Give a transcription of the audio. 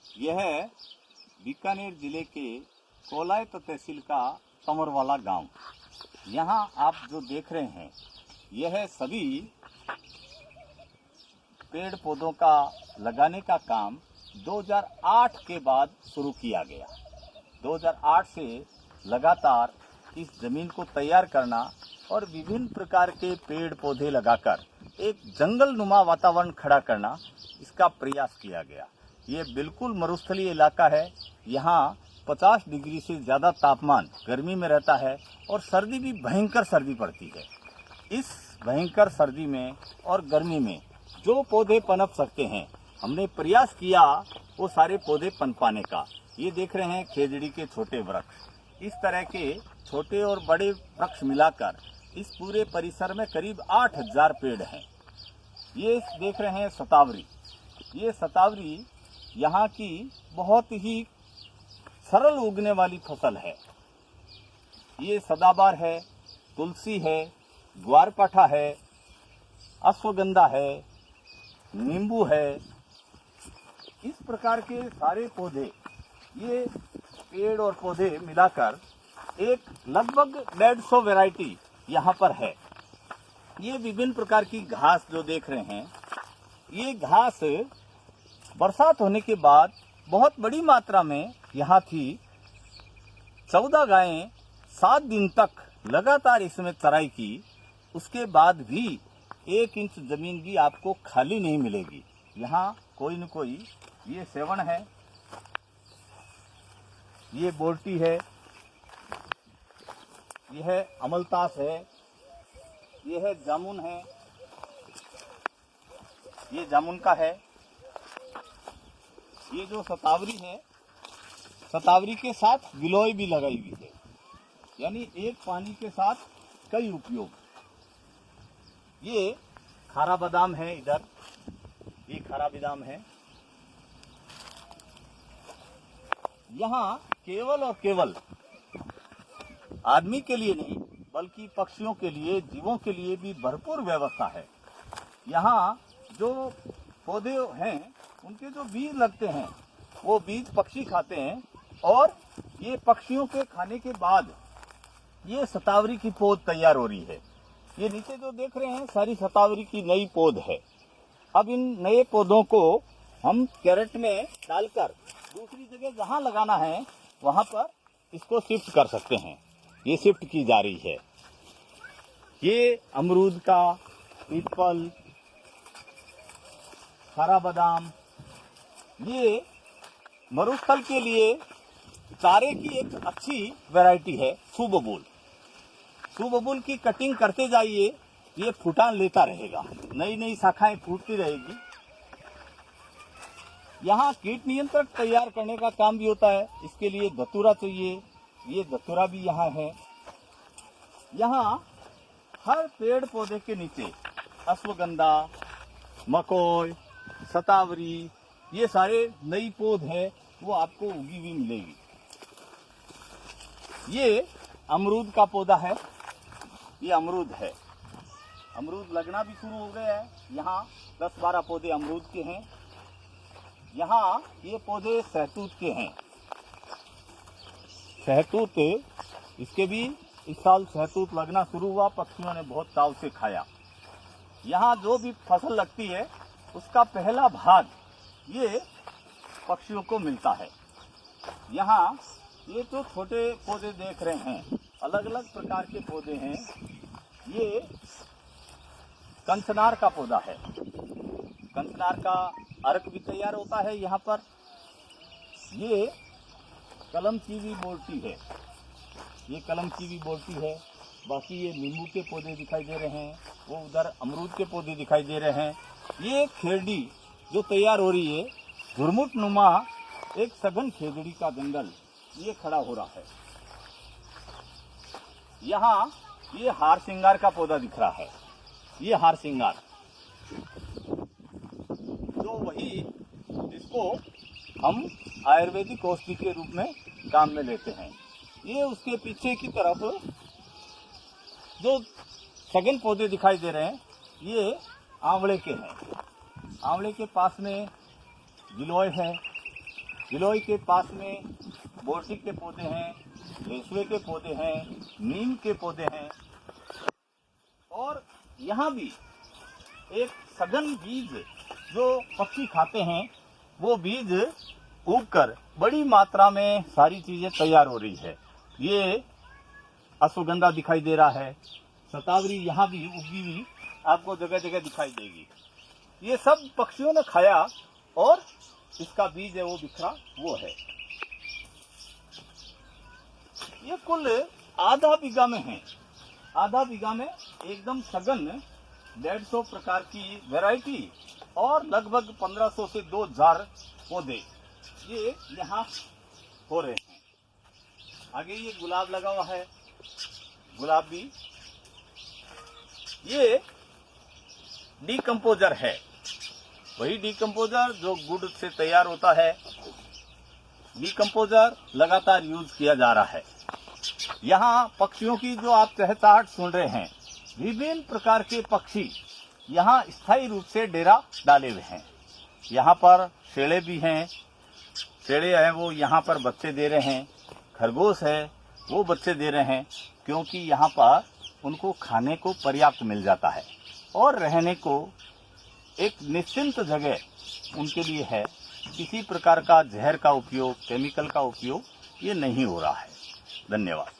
यह बीकानेर जिले के कोलायत तहसील का तंवरवाला गांव। यहाँ आप जो देख रहे हैं यह सभी पेड़ पौधों का लगाने का काम 2008 के बाद शुरू किया गया। 2008 से लगातार इस जमीन को तैयार करना और विभिन्न प्रकार के पेड़ पौधे लगाकर एक जंगल नुमा वातावरण खड़ा करना, इसका प्रयास किया गया। ये बिल्कुल मरुस्थलीय इलाका है। यहाँ 50 डिग्री से ज़्यादा तापमान गर्मी में रहता है और सर्दी भी भयंकर सर्दी पड़ती है। इस भयंकर सर्दी में और गर्मी में जो पौधे पनप सकते हैं, हमने प्रयास किया वो सारे पौधे पनपाने का। ये देख रहे हैं खेजड़ी के छोटे वृक्ष। इस तरह के छोटे और बड़े वृक्ष मिलाकर इस पूरे परिसर में करीब 8000 पेड़ हैं। ये देख रहे हैं शतावरी। ये शतावरी यहाँ की बहुत ही सरल उगने वाली फसल है। ये सदाबहार है, तुलसी है, ग्वारपाठा है, अश्वगंधा है, नींबू है। इस प्रकार के सारे पौधे, ये पेड़ और पौधे मिलाकर एक लगभग 150 वैरायटी यहाँ पर है। ये विभिन्न प्रकार की घास जो देख रहे हैं, ये घास बरसात होने के बाद बहुत बड़ी मात्रा में यहाँ थी। 14 गायें 7 दिन तक लगातार इसमें चराई की। उसके बाद भी 1 इंच जमीन भी आपको खाली नहीं मिलेगी। यहाँ कोई न कोई, ये सेवन है, ये बोरटी है, यह अमलतास है, यह जामुन है, ये जामुन का है। ये जो शतावरी है, शतावरी के साथ गिलोय भी लगाई हुई है, यानी एक पानी के साथ कई उपयोग। ये खारा बादाम है, इधर ये खारा बादाम है। यहाँ केवल और केवल आदमी के लिए नहीं बल्कि पक्षियों के लिए, जीवों के लिए भी भरपूर व्यवस्था है। यहाँ जो पौधे हैं उनके जो बीज लगते हैं वो बीज पक्षी खाते हैं और ये पक्षियों के खाने के बाद ये शतावरी की पौध तैयार हो रही है। ये नीचे जो देख रहे हैं सारी शतावरी की नई पौध है। अब इन नए पौधों को हम कैरेट में डालकर दूसरी जगह जहाँ लगाना है वहाँ पर इसको शिफ्ट कर सकते हैं। ये शिफ्ट की जा रही है। ये अमरूद का, पीपल, खारा बादाम, ये मरुस्थल के लिए चारे की एक अच्छी वैरायटी है। सुबबूल, सुबबूल की कटिंग करते जाइए, ये फुटान लेता रहेगा, नई नई शाखाएं फूटती रहेगी। यहाँ कीट नियंत्रक तैयार करने का काम भी होता है। इसके लिए धतूरा चाहिए, ये धतूरा भी यहाँ है। यहाँ हर पेड़ पौधे के नीचे अश्वगंधा, मकोई, शतावरी, ये सारे नई पौध है, वो आपको उगी हुई मिलेगी। ये अमरूद का पौधा है, ये अमरूद है। अमरूद लगना भी शुरू हो गया है। यहाँ 10-12 पौधे अमरूद के हैं। यहाँ ये पौधे सहतूत के हैं। सहतूत, इसके भी इस साल सहतूत लगना शुरू हुआ। पक्षियों ने बहुत चाव से खाया। यहाँ जो भी फसल लगती है उसका पहला भाग ये पक्षियों को मिलता है। यहाँ ये जो छोटे पौधे देख रहे हैं, अलग अलग प्रकार के पौधे हैं। ये कंचनार का पौधा है। कंचनार का अर्क भी तैयार होता है यहाँ पर। ये कलम कीवी बोरटी है, ये कलम कीवी बोरटी है। बाकी ये नींबू के पौधे दिखाई दे रहे हैं, वो उधर अमरूद के पौधे दिखाई दे रहे हैं। ये खेरडी जो तैयार हो रही है, झुरमुट नुमा एक सघन खेजड़ी का जंगल ये खड़ा हो रहा है। यहाँ ये हार सिंगार का पौधा दिख रहा है। ये हार सिंगार जो वही जिसको हम आयुर्वेदिक औषधि के रूप में काम में लेते हैं। ये उसके पीछे की तरफ जो सघन पौधे दिखाई दे रहे हैं, ये आंवले के हैं। आंवले के पास में गिलोय है, गिलोय के पास में बोरसी के पौधे हैं, रेसुए के पौधे हैं, नीम के पौधे हैं। और यहाँ भी एक सघन बीज जो पक्षी खाते हैं, वो बीज उगकर बड़ी मात्रा में सारी चीजें तैयार हो रही है। ये अश्वगंधा दिखाई दे रहा है, शतावरी यहाँ भी उगी हुई आपको जगह जगह दिखाई देगी। ये सब पक्षियों ने खाया और इसका बीज है वो बिखरा वो है। ये कुल आधा बीघा में है। आधा बीघा में एकदम सघन 150 प्रकार की वैरायटी और लगभग 1500 से 2000 पौधे ये यहाँ हो रहे हैं। आगे ये गुलाब लगा हुआ है, गुलाब भी ये डीकंपोजर है, वही डीकंपोजर जो गुड़ से तैयार होता है। डीकंपोजर लगातार यूज किया जा रहा है। यहाँ पक्षियों की जो आप चहचहाट सुन रहे हैं, विभिन्न प्रकार के पक्षी यहाँ स्थायी रूप से डेरा डाले हुए हैं। यहाँ पर शेळे भी हैं, शेळे हैं वो यहाँ पर बच्चे दे रहे हैं, खरगोश है वो बच्चे दे रहे हैं, क्योंकि यहाँ पर उनको खाने को पर्याप्त मिल जाता है और रहने को एक निश्चिंत जगह उनके लिए है। किसी प्रकार का जहर का उपयोग, केमिकल का उपयोग ये नहीं हो रहा है। धन्यवाद।